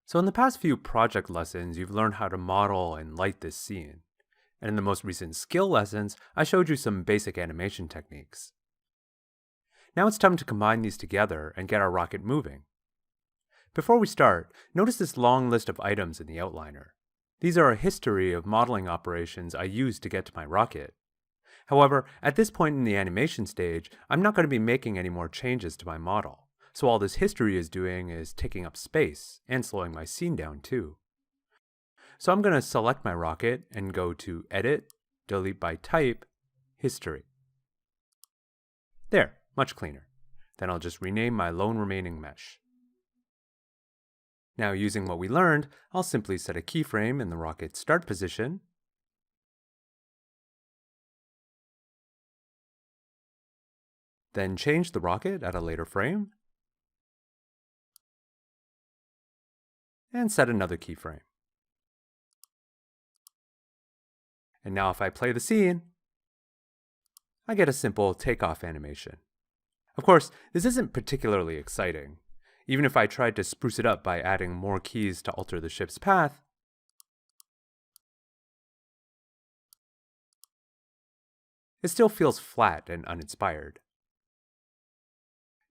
So in the past few project lessons, you've learned how to model and light this scene. And in the most recent skill lessons, I showed you some basic animation techniques. Now it's time to combine these together and get our rocket moving. Before we start, notice this long list of items in the outliner. These are a history of modeling operations I used to get to my rocket. However, at this point in the animation stage, I'm not going to be making any more changes to my model. So all this history is doing is taking up space and slowing my scene down too. So I'm going to select my rocket and go to Edit, Delete by Type, History. There, much cleaner. Then I'll just rename my lone remaining mesh. Now using what we learned, I'll simply set a keyframe in the rocket's start position, then change the rocket at a later frame, and set another keyframe. And now if I play the scene, I get a simple takeoff animation. Of course, this isn't particularly exciting. Even if I tried to spruce it up by adding more keys to alter the ship's path, it still feels flat and uninspired.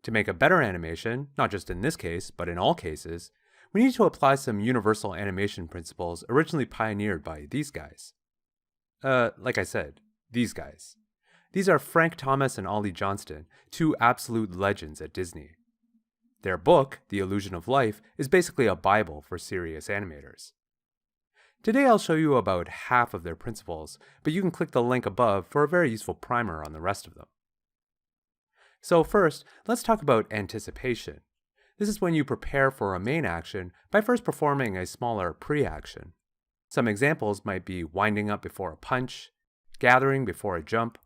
To make a better animation, not just in this case, but in all cases, we need to apply some universal animation principles originally pioneered by these guys. Like I said, these guys. These are Frank Thomas and Ollie Johnston, two absolute legends at Disney. Their book, The Illusion of Life, is basically a Bible for serious animators. Today I'll show you about half of their principles, but you can click the link above for a very useful primer on the rest of them. So first, let's talk about anticipation. This is when you prepare for a main action by first performing a smaller pre-action. Some examples might be winding up before a punch, gathering before a jump,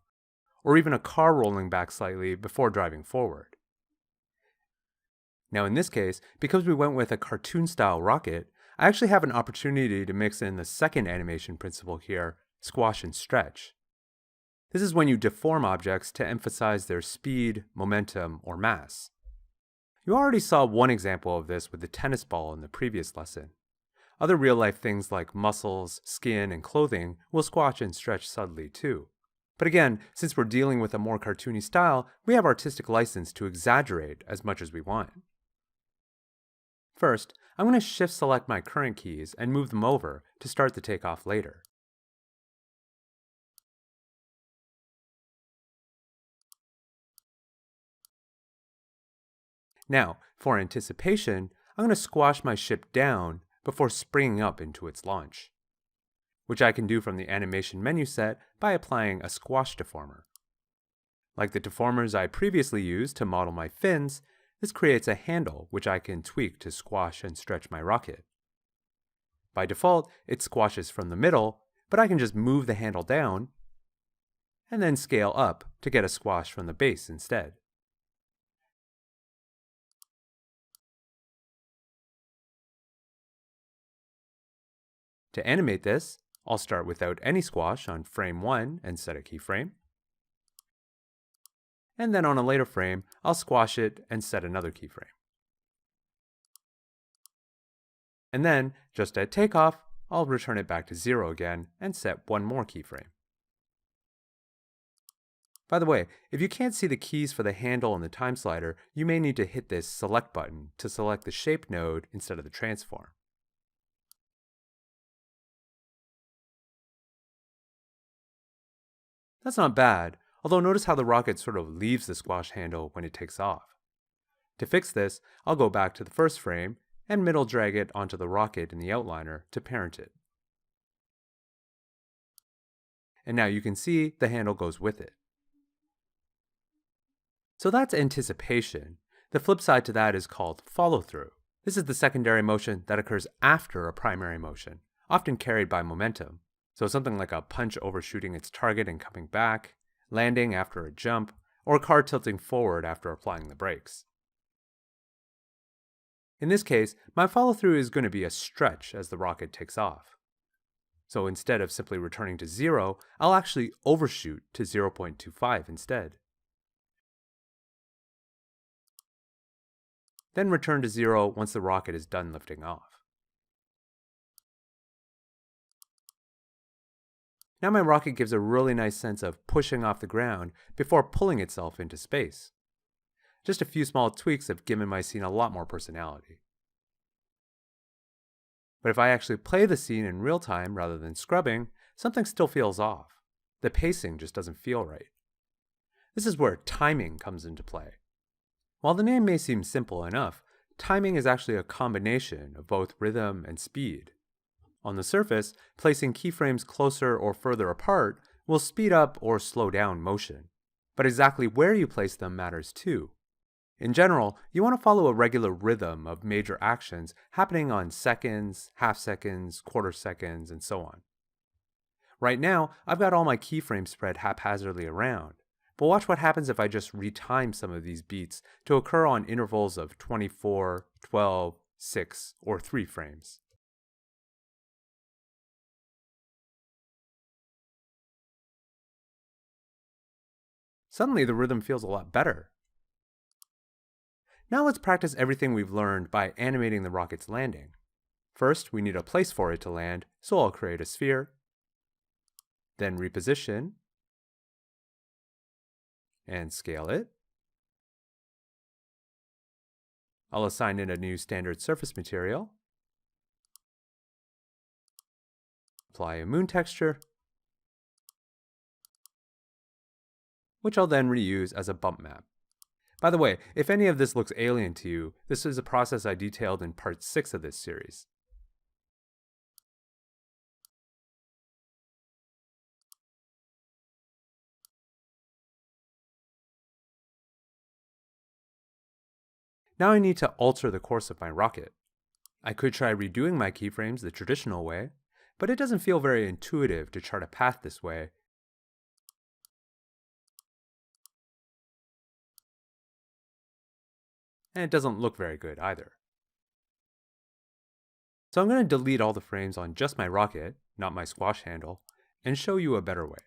or even a car rolling back slightly before driving forward. Now in this case, because we went with a cartoon-style rocket, I actually have an opportunity to mix in the second animation principle here, squash and stretch. This is when you deform objects to emphasize their speed, momentum, or mass. You already saw one example of this with the tennis ball in the previous lesson. Other real-life things like muscles, skin, and clothing will squash and stretch subtly too. But again, since we're dealing with a more cartoony style, we have artistic license to exaggerate as much as we want. First, I'm going to shift select my current keys and move them over to start the takeoff later. Now, for anticipation, I'm going to squash my ship down before springing up into its launch, which I can do from the animation menu set by applying a squash deformer. Like the deformers I previously used to model my fins, this creates a handle which I can tweak to squash and stretch my rocket. By default, it squashes from the middle, but I can just move the handle down and then scale up to get a squash from the base instead. To animate this, I'll start without any squash on frame 1 and set a keyframe. And then on a later frame, I'll squash it and set another keyframe. And then, just at takeoff, I'll return it back to 0 again and set one more keyframe. By the way, if you can't see the keys for the handle and the time slider, you may need to hit this Select button to select the Shape node instead of the Transform. That's not bad, although notice how the rocket sort of leaves the squash handle when it takes off. To fix this, I'll go back to the first frame and middle drag it onto the rocket in the outliner to parent it. And now you can see the handle goes with it. So that's anticipation. The flip side to that is called follow-through. This is the secondary motion that occurs after a primary motion, often carried by momentum. So something like a punch overshooting its target and coming back, landing after a jump, or a car tilting forward after applying the brakes. In this case, my follow-through is going to be a stretch as the rocket takes off. So instead of simply returning to 0, I'll actually overshoot to 0.25 instead. Then return to 0 once the rocket is done lifting off. Now my rocket gives a really nice sense of pushing off the ground before pulling itself into space. Just a few small tweaks have given my scene a lot more personality. But if I actually play the scene in real time rather than scrubbing, something still feels off. The pacing just doesn't feel right. This is where timing comes into play. While the name may seem simple enough, timing is actually a combination of both rhythm and speed. On the surface, placing keyframes closer or further apart will speed up or slow down motion. But exactly where you place them matters too. In general, you want to follow a regular rhythm of major actions happening on seconds, half seconds, quarter seconds, and so on. Right now, I've got all my keyframes spread haphazardly around, but watch what happens if I just retime some of these beats to occur on intervals of 24, 12, 6, or 3 frames. Suddenly the rhythm feels a lot better. Now let's practice everything we've learned by animating the rocket's landing. First, we need a place for it to land, so I'll create a sphere, then reposition, and scale it. I'll assign it a new standard surface material, apply a moon texture, which I'll then reuse as a bump map. By the way, if any of this looks alien to you, this is a process I detailed in part 6 of this series. Now I need to alter the course of my rocket. I could try redoing my keyframes the traditional way, but it doesn't feel very intuitive to chart a path this way. And it doesn't look very good either. So I'm going to delete all the frames on just my rocket, not my squash handle, and show you a better way.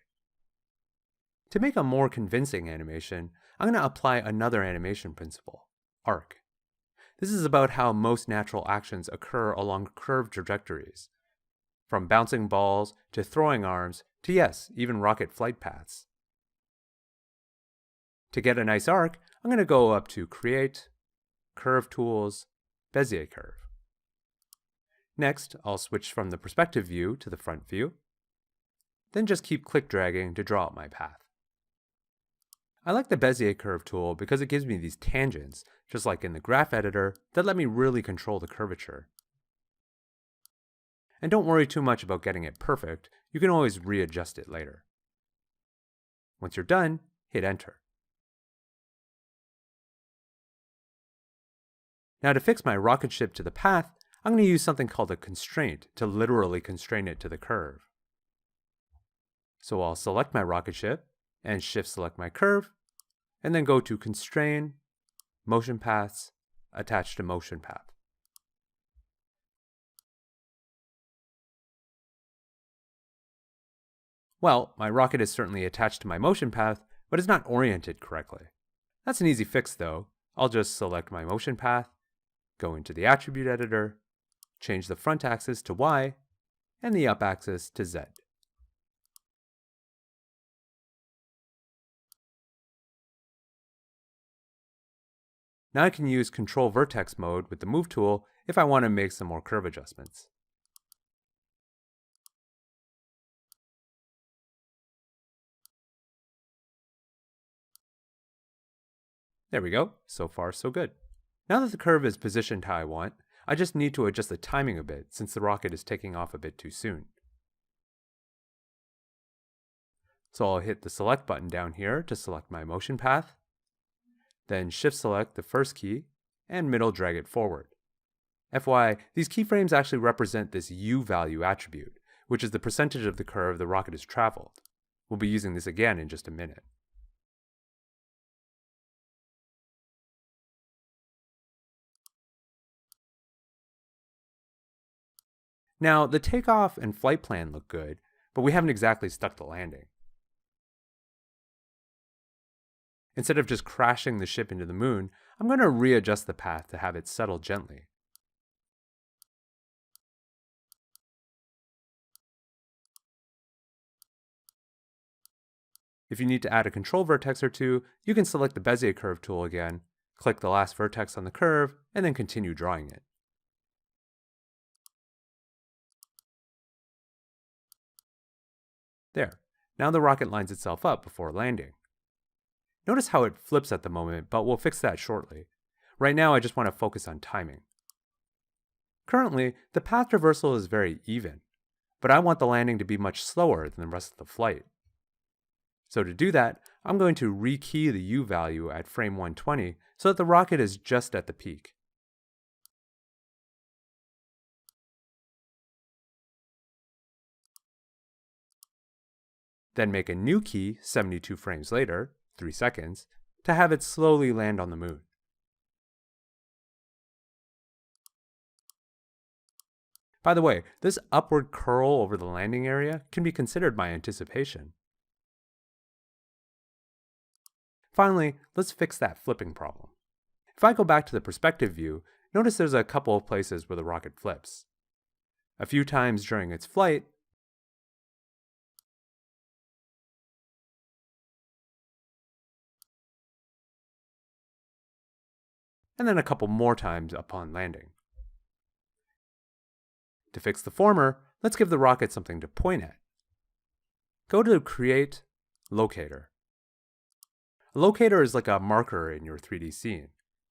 To make a more convincing animation, I'm going to apply another animation principle, arc. This is about how most natural actions occur along curved trajectories, from bouncing balls to throwing arms to, yes, even rocket flight paths. To get a nice arc, I'm going to go up to Create, Curve Tools, Bezier Curve. Next, I'll switch from the perspective view to the front view, then just keep click dragging to draw out my path. I like the Bezier Curve tool because it gives me these tangents, just like in the graph editor, that let me really control the curvature. And don't worry too much about getting it perfect, you can always readjust it later. Once you're done, hit enter. Now to fix my rocket ship to the path, I'm going to use something called a constraint to literally constrain it to the curve. So I'll select my rocket ship and shift select my curve, and then go to Constrain, Motion Paths, Attach to Motion Path. Well, my rocket is certainly attached to my motion path, but it's not oriented correctly. That's an easy fix though. I'll just select my motion path, go into the attribute editor, change the front axis to Y, and the up axis to Z. Now I can use Control Vertex mode with the Move tool if I want to make some more curve adjustments. There we go. So far, so good. Now that the curve is positioned how I want, I just need to adjust the timing a bit since the rocket is taking off a bit too soon. So I'll hit the Select button down here to select my motion path, then Shift select the first key, and middle drag it forward. FYI, these keyframes actually represent this U value attribute, which is the percentage of the curve the rocket has traveled. We'll be using this again in just a minute. Now, the takeoff and flight plan look good, but we haven't exactly stuck the landing. Instead of just crashing the ship into the moon, I'm going to readjust the path to have it settle gently. If you need to add a control vertex or two, you can select the Bezier curve tool again, click the last vertex on the curve, and then continue drawing it. There. Now the rocket lines itself up before landing. Notice how it flips at the moment, but we'll fix that shortly. Right now I just want to focus on timing. Currently, the path traversal is very even, but I want the landing to be much slower than the rest of the flight. So to do that, I'm going to rekey the U value at frame 120 so that the rocket is just at the peak. Then make a new key 72 frames later, 3 seconds, to have it slowly land on the moon. By the way, this upward curl over the landing area can be considered my anticipation. Finally, let's fix that flipping problem. If I go back to the perspective view, notice there's a couple of places where the rocket flips. A few times during its flight, and then a couple more times upon landing. To fix the former, let's give the rocket something to point at. Go to Create, Locator. A locator is like a marker in your 3D scene.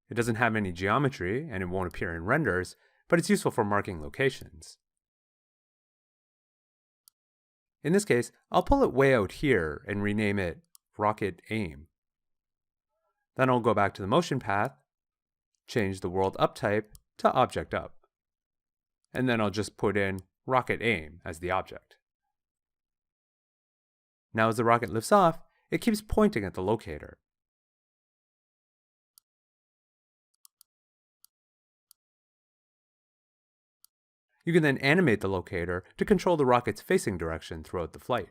It doesn't have any geometry and it won't appear in renders, but it's useful for marking locations. In this case, I'll pull it way out here and rename it Rocket Aim. Then I'll go back to the motion path, change the world up type to Object Up. And then I'll just put in Rocket Aim as the object. Now as the rocket lifts off, it keeps pointing at the locator. You can then animate the locator to control the rocket's facing direction throughout the flight.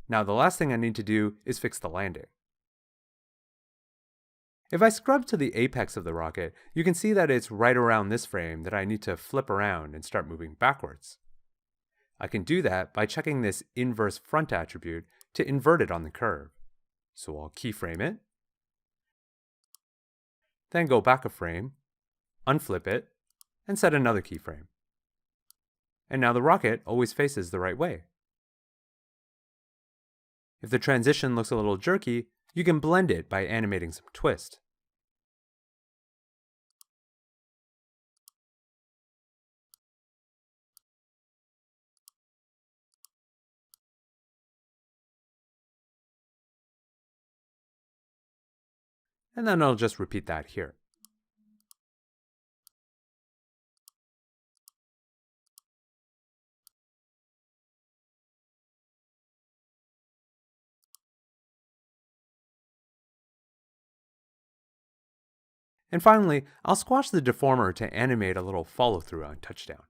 Now the last thing I need to do is fix the landing. If I scrub to the apex of the rocket, you can see that it's right around this frame that I need to flip around and start moving backwards. I can do that by checking this inverse front attribute to invert it on the curve. So I'll keyframe it, then go back a frame, unflip it, and set another keyframe. And now the rocket always faces the right way. If the transition looks a little jerky, you can blend it by animating some twist. And then I'll just repeat that here. And finally, I'll squash the deformer to animate a little follow-through on touchdown.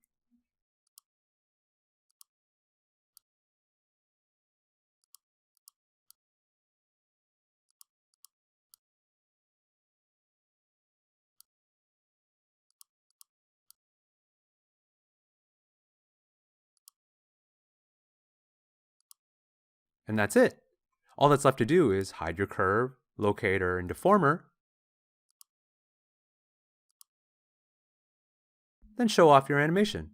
And that's it. All that's left to do is hide your curve, locator, and deformer, then show off your animation.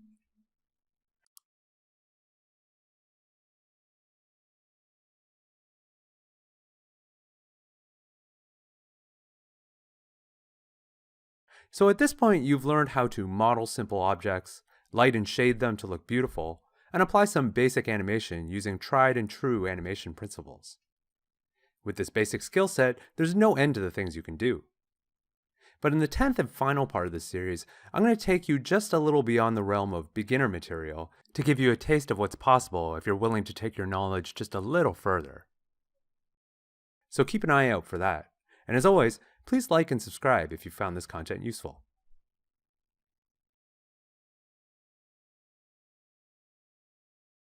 So at this point, you've learned how to model simple objects, light and shade them to look beautiful, and apply some basic animation using tried and true animation principles. With this basic skill set, there's no end to the things you can do. But in the 10th and final part of this series, I'm going to take you just a little beyond the realm of beginner material to give you a taste of what's possible if you're willing to take your knowledge just a little further. So keep an eye out for that. And as always, please like and subscribe if you found this content useful.